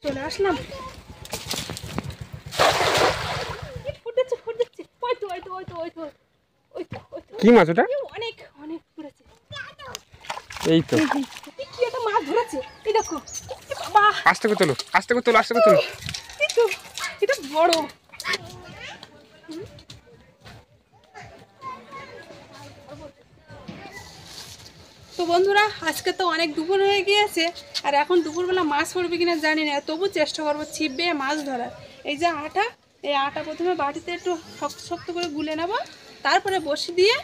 চলে আসলাম। ফুটেছে ফুটেছে, ওই তো ওই তো ওই তো ওই তো ওই তো ওই তো। কি মাছ ওটা? অনেক অনেক ফুটেছে। এই তো কি একটা মাছ ধরেছে, এই দেখো। বাবা, আস্তে করে তোলো, আস্তে করে তোলো, আস্তে করে তোলো। এই তো, এটা বড়। তো বন্ধুরা, আজকে তো অনেক দুপুর হয়ে গিয়েছে, আর এখন দুপুরবেলা মাছ পড়বে কিনা জানি না, তবু চেষ্টা করবো ছিপ বেয়ে মাছ ধরার। এই যে আটা, এই আটা প্রথমে বাটিতে একটু শক্ত শক্ত করে গুলে নেবো, তারপরে বসি দিয়ে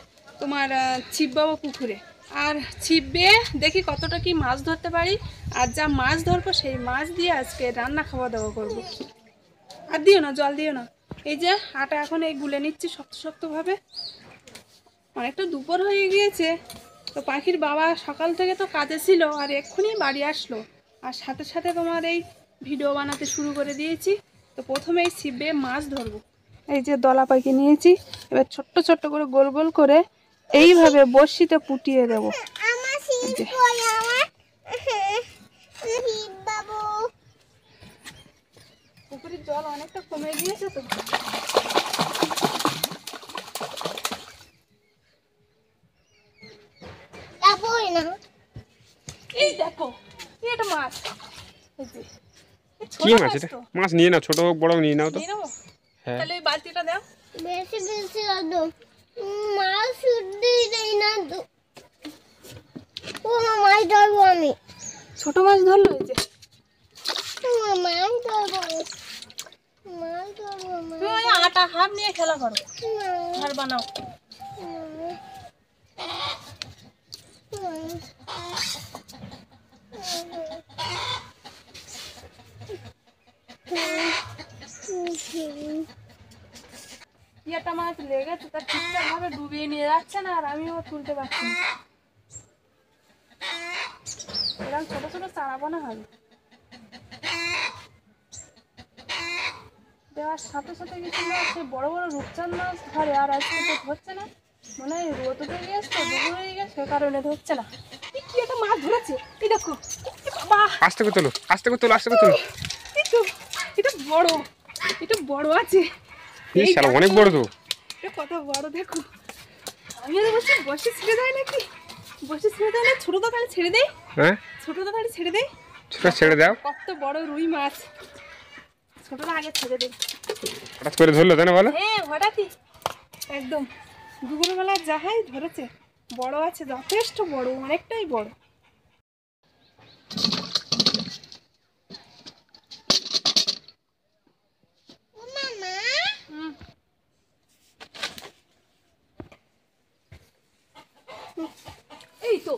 তোমার ছিপ বাবো পুকুরে। আর ছিপ বেয়ে দেখি কতটা কি মাছ ধরতে পারি, আর যা মাছ ধরবো সেই মাছ দিয়ে আজকে রান্না খাওয়া দাওয়া করবো। আর দিও না, জল দিও না। এই যে আটা এখন এই গুলে নিচ্ছি শক্ত শক্তভাবে। অনেকটা দুপুর হয়ে গিয়েছে, তো পাখির বাবা সকাল থেকে তো কাজে ছিল, আর এক্ষুনি বাড়ি আসলো, আর সাথে সাথে তোমার এই ভিডিও বানাতে শুরু করে দিয়েছি। তো প্রথমে এই ছিপ বেয়ে মাছ ধরবো। এই যে দলা পাখি নিয়েছি, এবার ছোট্ট ছোট্ট করে গোল গোল করে এইভাবে বড়শিতে পুটিয়ে দেবো। পুকুরের জল অনেকটা কমে গিয়েছে তো। এই দেখো, এটা মাছ। কি মাছ এটা? মাছ নিয়ে নাও, ছোট হোক বড় নিয়ে নাও তো। হ্যাঁ, তাহলে ওই বালতিটা দাও। বেশি বেশি দাও, মাছ শুদ্ধি দেই না তো। ও মাছ ধরবো আমি। ছোট মাছ ধরলো এই যে। মাছ ধরবো, মাছ ধরবো। তুমি ওই আটা হাফ নিয়ে খেলা করো, ঘর বানাও। একটা মাছ লেগেছে, তার ঠিকঠাক ভাবে ডুবিয়ে নিয়ে যাচ্ছে না, আর আমিও তুলতে পারছি না। এরকম ছোট ছোট চারাবো না হবে দেওয়ার সাথে সাথে কিছু না, সে বড় বড় রূপচাঁদ মাছ ধরে, আর আজকে তো ধরছে না। মনে হয় রোদ উঠে গিয়েছে তো, দুপুর হয়ে গেছে, সে কারণে ধরছে না। কি একটা মাছ ধরেছে, এই দেখো। বাবা, আস্তে করে তোলো, আস্তে করে তোলো, আস্তে করে তোলো। এই তো, এটা বড়, এটা বড় আছে। এই শালা অনেক বড় তো। এটা কত বড় দেখো। আমি আর বলছি বসে ছেড়ে দেয় নাকি, বসে ছেড়ে দেয় না, ছোটটা তাহলে ছেড়ে দেয়। হ্যাঁ, ছোটটা তাহলে ছেড়ে দেয়। ছোট ছেড়ে দাও। কত বড় রুই মাছ, ছোটটা আগে ছেড়ে দেয়। হঠাৎ করে ধরলো তাই না, বলো? হ্যাঁ, হঠাৎই একদম দুপুরবেলা যাহাই ধরেছে। বড় আছে, যথেষ্ট বড়, অনেকটাই বড়। এই তো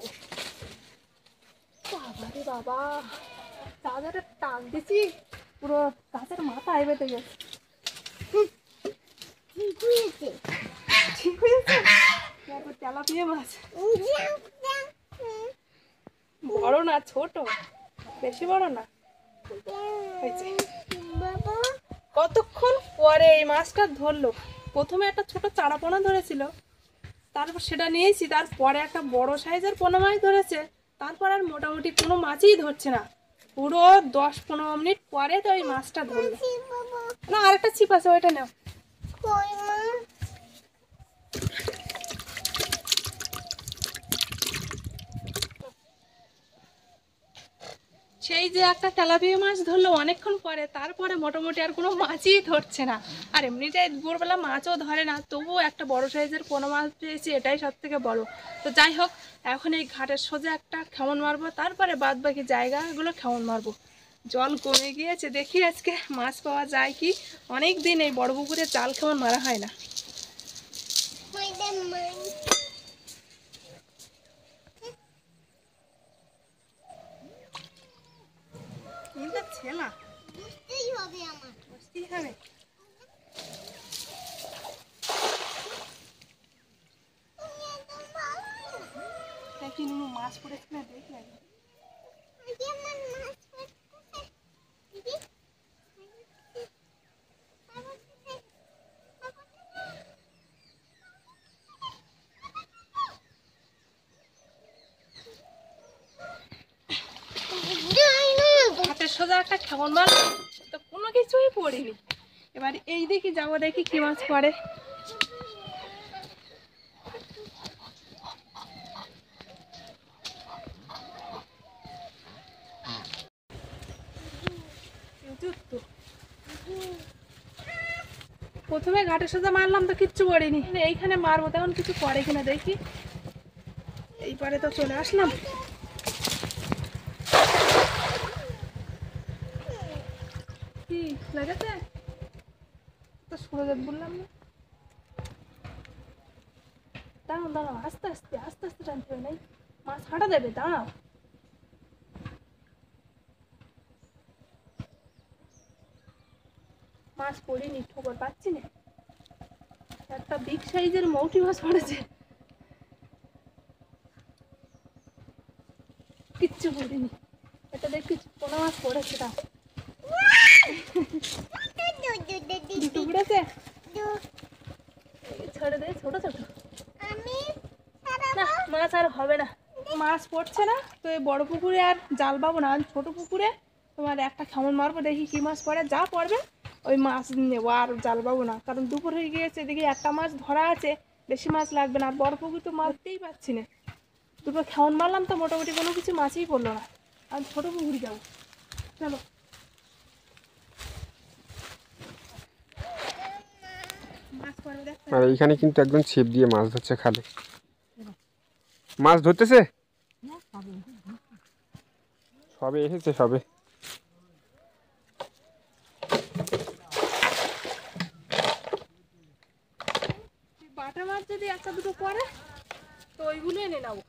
বাবা রে বাবা, চাঁদাটা টান দিছি, পুরো গাছের মাথায় বেঁধে গেছে। ঠিক হয়েছে, তারপর তেলাপিয়া মাছ। বড় না, ছোট, বেশি বড় না। কতক্ষণ পরে এই মাছটা ধরলো। প্রথমে একটা ছোট চারা পোনা ধরেছিল, তারপর সেটা নিয়েছি, তারপরে একটা বড় সাইজের পোনা মাছ ধরেছে, তারপর আর মোটামুটি কোনো মাছই ধরছে না। পুরো 10-15 মিনিট পরে তো ওই মাছটা ধরলো। না, আরেকটা ছিপ আছে, ওইটা নাও। সেই যে একটা তেলাপিয়া মাছ ধরলো অনেকক্ষণ পরে, তারপরে মোটামুটি আর কোনো মাছই ধরছে না। আর এমনিটাই দুপুরবেলা মাছও ধরে না, তবুও একটা বড় সাইজের কোনো মাছ পেয়েছি, এটাই সব থেকে বড়। তো যাই হোক, এখন এই ঘাটের সোজা একটা খেমন মারবো, তারপরে বাদ বাকি জায়গাগুলো খেমন মারবো। জল কমে গিয়েছে, দেখি আজকে মাছ পাওয়া যায় কি। অনেক দিন এই বড় পুকুরে জাল খেমন মারা হয় না। ছেলা বুঝতেই হবে, আমার বুঝতেই হবে। দেখি নুনু মাছ পড়েছে না, দেখি আগে। হাতের সোজা একটা একটা কেমন মাছ তো কোনো কিছুই পড়িনি। এবার এই দেখি যাবো, দেখি কি মাছ পড়ে। প্রথমে ঘাটের সাথে মারলাম তো কিচ্ছু পড়েনি, এইখানে মারবো তখন কিছু পড়ে কিনা দেখি। এইবারে তো চলে আসলাম। কি লেগেছে তো সরে বললাম না। দাঁড়াও দাঁড়াও, আস্তে আস্তে আস্তে আস্তে টানতে হবে, নাই মাছ হাঁটা দেবে, দাঁড়াও। মাছ পড়িনি, ঠোকর পাচ্ছি না। একটা বিগ সাইজের মৌটি মাছ পড়েছে, কিচ্ছু পড়িনি। এটা দেখি পোনা মাছ পড়েছে, তাও দুটো পড়েছে। ছেড়ে দে, ছোট ছোট না, মাছ আর হবে না, মাছ পড়ছে না তো এই বড় পুকুরে আর জাল পাবো না। ছোট পুকুরে তোমার একটা খামন মারবো, দেখি কি মাছ পড়ে, যা পড়বে ওই মাছ নেবো, আর জাল পাবো না। কারণ দুপুর হয়ে গিয়েছে, দেখি একটা মাছ ধরা আছে, বেশি মাছ লাগবে না। আর বড় পুকুর তো মারতেই পারছি না, দুটো খামন মারলাম তো মোটামুটি কোনো কিছু মাছই পড়লো না। আর ছোট পুকুরে যাবো, চলো। মাছ পড়বে দেখ। আর এইখানে কিন্তু একদম ছিপ দিয়ে মাছ ধরছে খালে। মাছ ধরতেছে, সবে এসেছে সবে। বাটা মাছ যদি একটা দুটো পড়ে তো ওইগুলো এনে নেবো।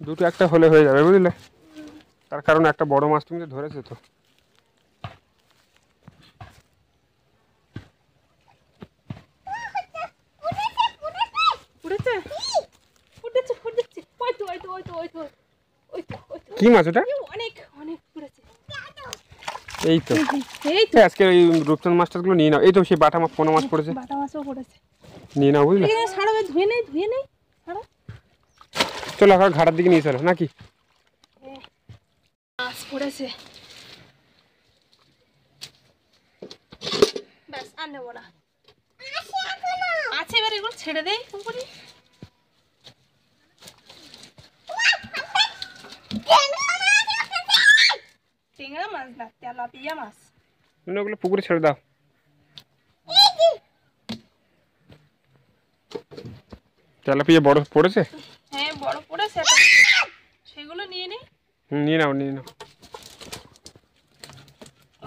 দুটো একটা হলে হয়ে যাবে বুঝলে, তার কারণ একটা বড় মাছ তুমি তো ধরেছে তো। উঠেছে উঠেছে উঠেছে, ওই তো ওই তো ওই তো ওই তো ওই তো ওই তো, কি মাছ ওটা? অনেক অনেক উঠেছে। এই তো এই তো আজকে ওই রূপচাঁদ মাছটাগুলো নিয়ে নাও। এই তো সেই বাটা মাছ, পোনা মাছ পড়েছে, বাটা মাছও পড়েছে। নিয়ে নাও বুঝলে। ছাড়ো, ধুয়ে নেই ধুয়ে নেই, ছাড়ো। চলো এখন ঘাটার দিকে নিয়ে চলো নাকি। মাছ পড়েছে, ব্যাস আর নেবো না, আছে। এবার এগুলো ছেড়ে দেই পুকুরে। টেংরা মাছ না, তেলাপিয়া মাছ। তুমি ওগুলো পুকুরে ছেড়ে দাও। তেলাপিয়া বড় পড়েছে? হ্যাঁ বড় পড়েছে, সেগুলো নিয়ে নিই। নিয়ে নাও নিয়ে নাও।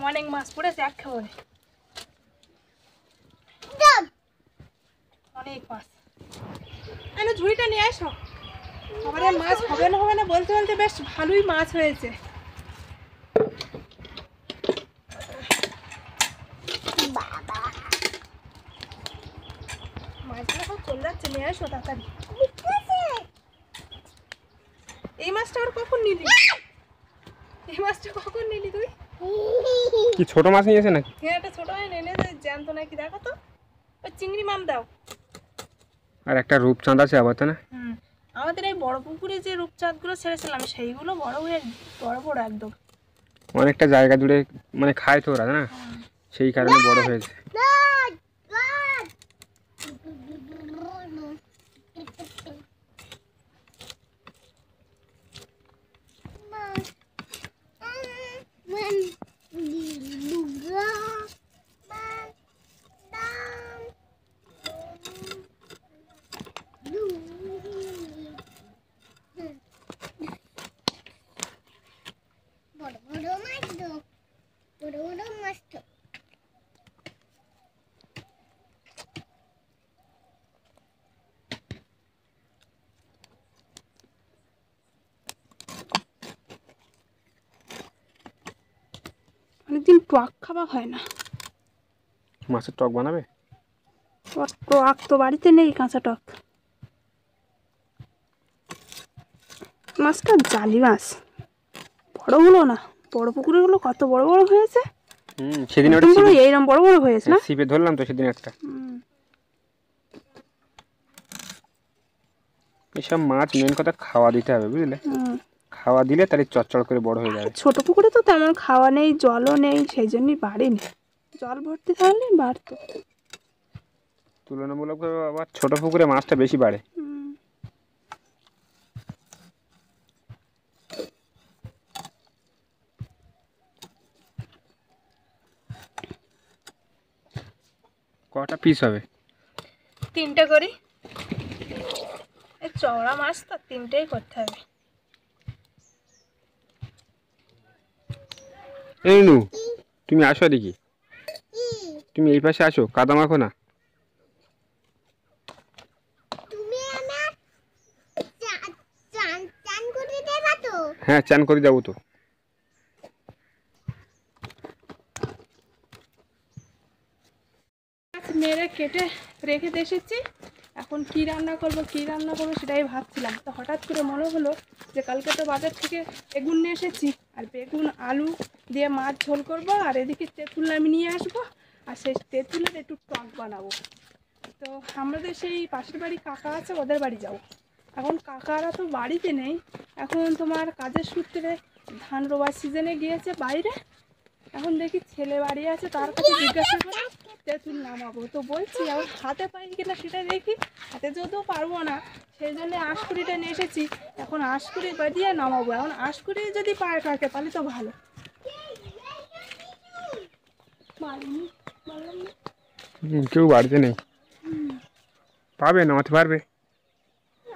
অনেক মাছ পড়েছে এক খাবারে, অনেক মাছ। এনে ঝুড়িটা নিয়ে আসো। আবার মাছ হবে না বলতে বলতে বেশ ভালোই মাছ হয়েছে। মাছগুলো সব চলে যাচ্ছে, নিয়ে আসো তাড়াতাড়ি। এই মাছটা আর কখন নিলি? এই মাছটা কখন নিলি তুই? কি ছোট মাছ নিয়েছে নাকি? হ্যাঁ একটা ছোট হয় নেনে জ্যান্ত নাকি, দেখো তো। ওই চিংড়ি মাছ দাও। আর একটা রূপচাঁদ আছে আবার, তাই না? আমাদের এই বড় পুকুরে যে রূপচাঁদগুলো ছেড়েছিলাম সেইগুলো বড় হয়ে বড় বড় একদম। অনেকটা জায়গা জুড়ে মানে খায় তো ওরা, না সেই কারণে বড় হয়েছে। অনেকদিন টক খাওয়া হয় না। মাছের টক বানাবে? টক তো বাড়িতে নেই, কাঁচা টক। মাছটা জালি মাছ, বড় হলো না। বড় পুকুরে গুলো কত বড় বড় হয়েছে। সেদিন এইরকম বড় বড় হয়েছে না, ছিপে ধরলাম তো সেদিন একটা। এসব মাছ মেন কথা খাওয়া দিতে হবে বুঝলে, খাওয়া দিলে তাহলে চচ্চড় করে বড় হয়ে যাবে। ছোট পুকুরে তো তেমন খাওয়া নেই, জলও নেই, সেই জন্যই বাড়েনি। জল ভর্তি থাকলে বাড়তো। তুলনামূলকভাবে আবার ছোট পুকুরে মাছটা বেশি বাড়ে। হুম। কটা পিস হবে? 3টে করি, এই চওড়া মাছ তো 3টেই করতে হবে। এই নু, তুমি আসো দেখি, কি তুমি এই পাশে আসো, কাদা মাখো না। তুমি আমার চান চান করে দেবা তো? হ্যাঁ, চান করে যাবো তো। মাছ মেরে কেটে রেখে এসেছি, এখন কি রান্না করব সেটাই ভাবছিলাম। তো হঠাৎ করে মনে হলো যে কালকে তো বাজার থেকে বেগুন নিয়ে এসেছি, আর বেগুন আলু দিয়ে মাছ ঝোল করব, আর এদিকে তেঁতুল আমি নিয়ে আসবো, আর সেই তেঁতুলের একটু টক বানাবো। তো আমাদের সেই পাশের বাড়ি কাকা আছে, ওদের বাড়ি যাবো। এখন কাকারা তো বাড়িতে নেই, এখন তোমার কাজের সূত্রে ধান রোবার সিজনে গিয়েছে বাইরে। এখন দেখি ছেলে বাড়ি আছে, তার কাছে জিজ্ঞাসা করে তেঁতুল নামাবো। তো বলছি এখন হাতে পাই কিনা সেটা দেখি, হাতে যদিও পারবো না, সেই জন্য আঁশকুড়িটা নিয়ে এসেছি। এখন আঁশকুড়ি বাজিয়ে নামাবো। এখন আঁশকুড়ি যদি পায়ে থাকে তাহলে তো ভালো। মারিনি, বললাম না। কেউ বাড়িতে নেই, পাবে নামাতে পারবে।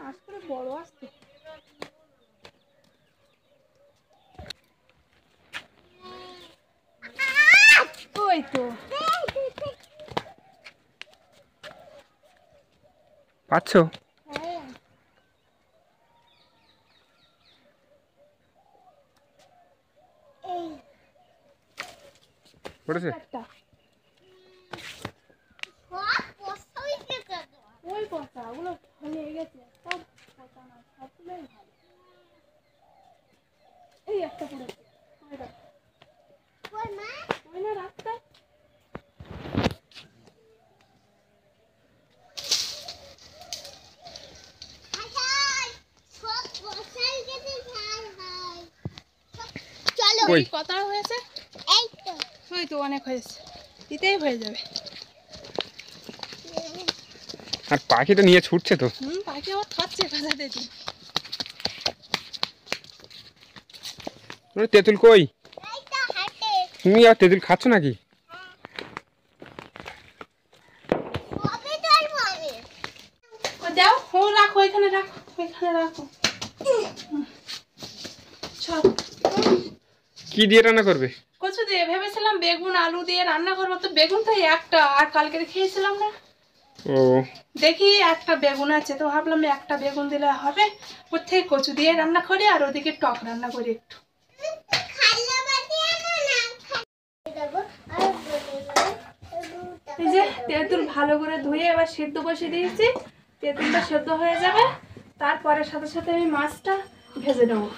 আঁশকুড়ি বড় আসতো। ওই তো পাচ্ছ? হ্যাঁ। এই পড়েছে? একটা সব পয়সা হইছে তো। ওই কথা ওগুলো হয়ে গেছে, সব কথা না, সবগুলোই ভালো। এই একটা পড়েছে, ওই দেখ, কই মা? ওই না রাস্তায়। হাই সব পয়সা হইছে হাই হাই। চলো কই? এই কথা হয়েছে, এই তো ওই তো অনেক হয়েছে, দিতেই হয়ে যাবে। আর পাখিটা নিয়ে ছুটছে তো। পাখি আবার খাচ্ছে কথা দেখি। ওরে তেঁতুল কই? এই তো হাতে তুমি আর তেঁতুল খাচ্ছ নাকি? কবে ধরবো আমি? ও যাও, ও রাখো, এখানে রাখো, এখানে রাখো। সব কি দিয়ে রান্না করবে? কচু দিয়ে ভেবেছিলাম বেগুন আলু দিয়ে রান্না করবো, তো বেগুন তো একটা, আর কালকে খেয়েছিলাম না। ও, দেখি একটা বেগুন আছে, তো ভাবলাম একটা বেগুন দিলে হবে। কোথায় কচু দিয়ে রান্না করি, আর ওদিকে টক রান্না করি একটু। খাল্লা বাটি আনো না খাই দেবো আর বলে এই যে তেঁতুল ভালো করে ধুয়ে এবার সেদ্ধ বসিয়ে দিয়েছি, তেঁতুলটা সেদ্ধ হয়ে যাবে, তারপরে সাথে সাথে আমি মাছটা ভেজে নেবো।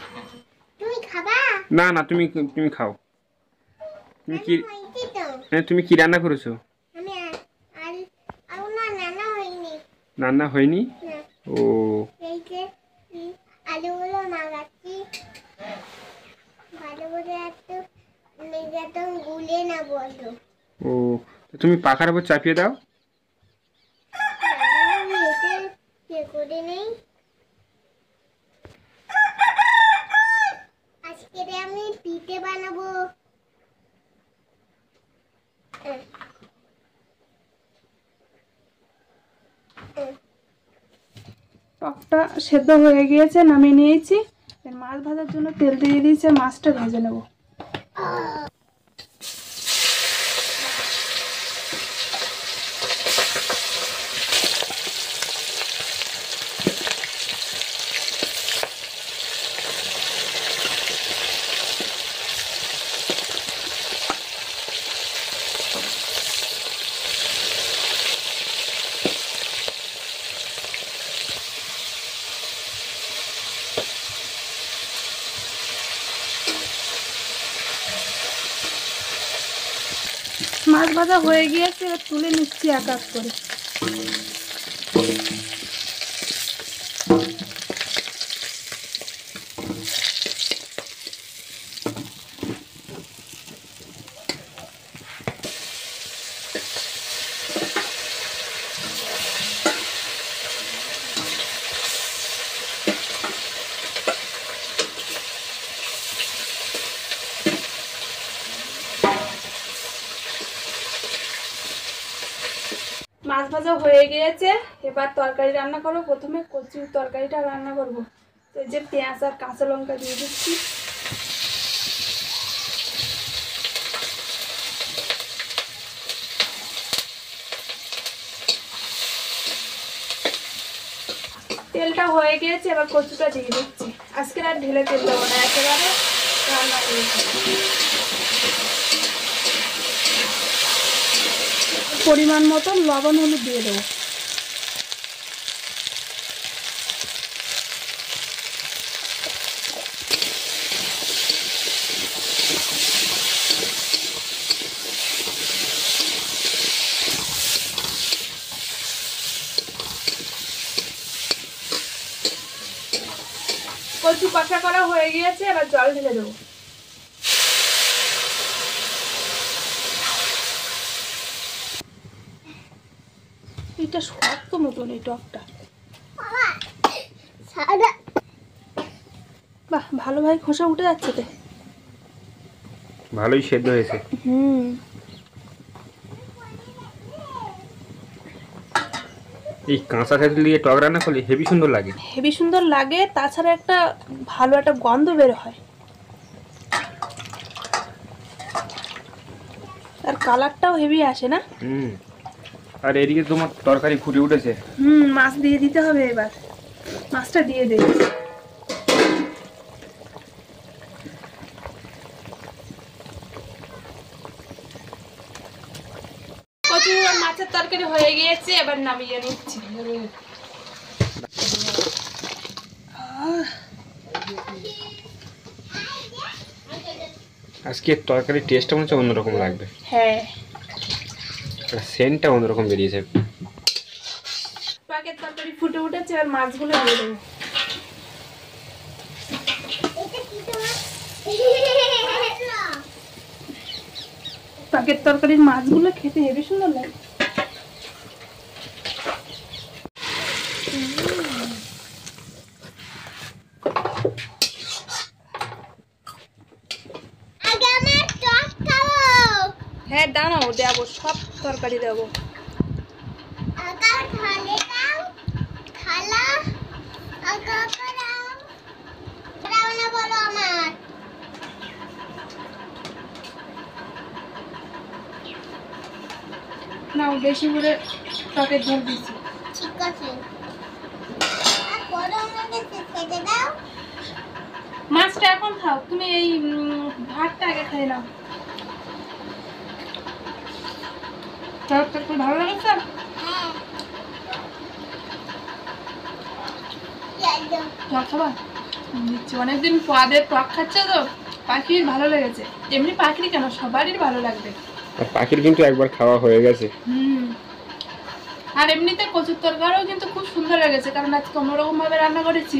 তুমি খাবা? না না, তুমি তুমি খাও। তুমি কি হইছে তো তুমি কি রান্না করেছো? আমি আর আর না নানা হয়নি রান্না হয়নি? না। ও, এই যে আলুগুলো মাগাচ্ছি ভালো করে একটু মেজাটা গুলে না বলো। ও, তো তুমি পাখার উপর চাপিয়ে দাও। আমি এটা ইয়ে করে নেই। আজকে আমি পিঠে বানাবো। টকটা সেদ্ধ হয়ে গিয়েছে, নামিয়ে নিয়েছি। মাছ ভাজার জন্য তেল দিয়ে দিয়েছে, মাছটা ভেজে নেবো। মাছ ভাজা হয়ে গিয়েছে, এবার তুলে নিচ্ছি এক এক করে। মাছ ভাজা হয়ে গিয়েছে, এবার তরকারি রান্না করবো। প্রথমে কচুর তরকারিটা রান্না করবো। তো এই যে পেঁয়াজ আর কাঁচা লঙ্কা দিয়ে দিচ্ছি। তেলটা হয়ে গিয়েছে, এবার কচুটা দিয়ে দিচ্ছি। আজকে আর ঢেলে তেল দেবো না, একেবারে রান্না করেছি। পরিমাণ মতো লবণ হলুদ দিয়ে দেবো। কচু কষা করা হয়ে গিয়েছে, এবার জল ঢেলে দেবো। এটা শক্ত মতন এই টকটা। বাহ, ভালো ভাই খোসা উঠে যাচ্ছে তো। ভালোই সেদ্ধ হয়েছে। এই কাঁচা তেঁতুল দিয়ে টক রান্না করলে হেভি সুন্দর লাগে। হেভি সুন্দর লাগে, তাছাড়া একটা ভালো একটা গন্ধ বের হয়, আর কালারটাও হেভি আসে না। আর এদিকে তোমার তরকারি ফুটে উঠেছে। মাছ দিয়ে দিতে হবে। এবার মাছটা দিয়ে দেব। কচু আর মাছের তরকারি হয়ে গিয়েছে, এবার নামিয়ে নিচ্ছি। আজকে তরকারির টেস্টটা মনে হচ্ছে অন্যরকম লাগবে। হ্যাঁ, সেন্টটা অন্যরকম বেরিয়েছে। পাকের তরকারি ফুটে উঠেছে, আর মাছগুলো দিয়ে দেবো। পাকের তরকারির মাছগুলো খেতে হেবি সুন্দর লাগে। হ্যাঁ দাঁড়াও, দেবো সব তরকারি দেবো। নাও বেশি করে টকের ঝোল দিচ্ছি। ঠিক আছে, মাছটা এখন খাও, তুমি এই ভাতটা আগে খাই নাও। ভালো লাগছে? টক খাবা? দিচ্ছি। অনেকদিন পরে টক খাচ্ছে তো, পাখির ভালো লেগেছে। এমনি পাখির কেন, সবারই ভালো লাগবে। আর পাখির কিন্তু একবার খাওয়া হয়ে গেছে। আর এমনিতে কচুর তরকারিও কিন্তু খুব সুন্দর লেগেছে, কারণ আজকে অন্যরকম ভাবে রান্না করেছি।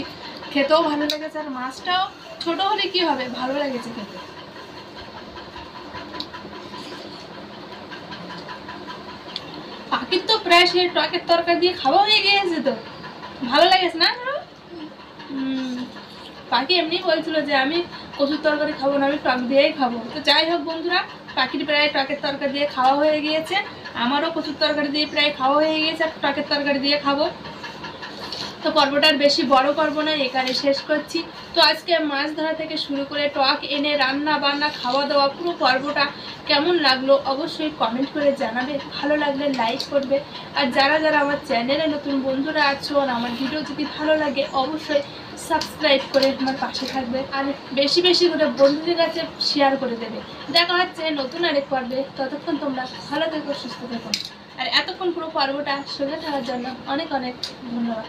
খেতেও ভালো লেগেছে, আর মাছটাও ছোট হলে কি হবে, ভালো লেগেছে খেতে। পাখির তো প্রায় সেই টকের তরকারি দিয়ে খাওয়া হয়ে গিয়েছে, তো ভালো লেগেছে না? পাখি এমনি বলছিল যে আমি কচুর তরকারি খাবো না, আমি টক দিয়েই খাবো। তো যাই হোক বন্ধুরা, পাখির প্রায় টকের তরকারি দিয়ে খাওয়া হয়ে গিয়েছে, আমারও কচুর তরকারি দিয়ে প্রায় খাওয়া হয়ে গিয়েছে, আর টকের তরকারি দিয়ে খাবো। তো পর্বটা আর বেশি বড় করবো না, এখানে শেষ করছি। তো আজকে মাছ ধরা থেকে শুরু করে টক এনে রান্না বান্না খাওয়া দাওয়া পুরো পর্বটা কেমন লাগলো অবশ্যই কমেন্ট করে জানাবে। ভালো লাগলে লাইক করবে, আর যারা যারা আমার চ্যানেলে নতুন বন্ধুরা আছো আর আমার ভিডিও যদি ভালো লাগে অবশ্যই সাবস্ক্রাইব করে আমার পাশে থাকবে, আর বেশি বেশি করে বন্ধুদের কাছে শেয়ার করে দেবে। দেখা হচ্ছে নতুন আরেক পর্বে, ততক্ষণ তোমরা ভালো থেকো, সুস্থ থেকো। আর এতক্ষণ পুরো পর্বটা সঙ্গে থাকার জন্য অনেক অনেক ধন্যবাদ।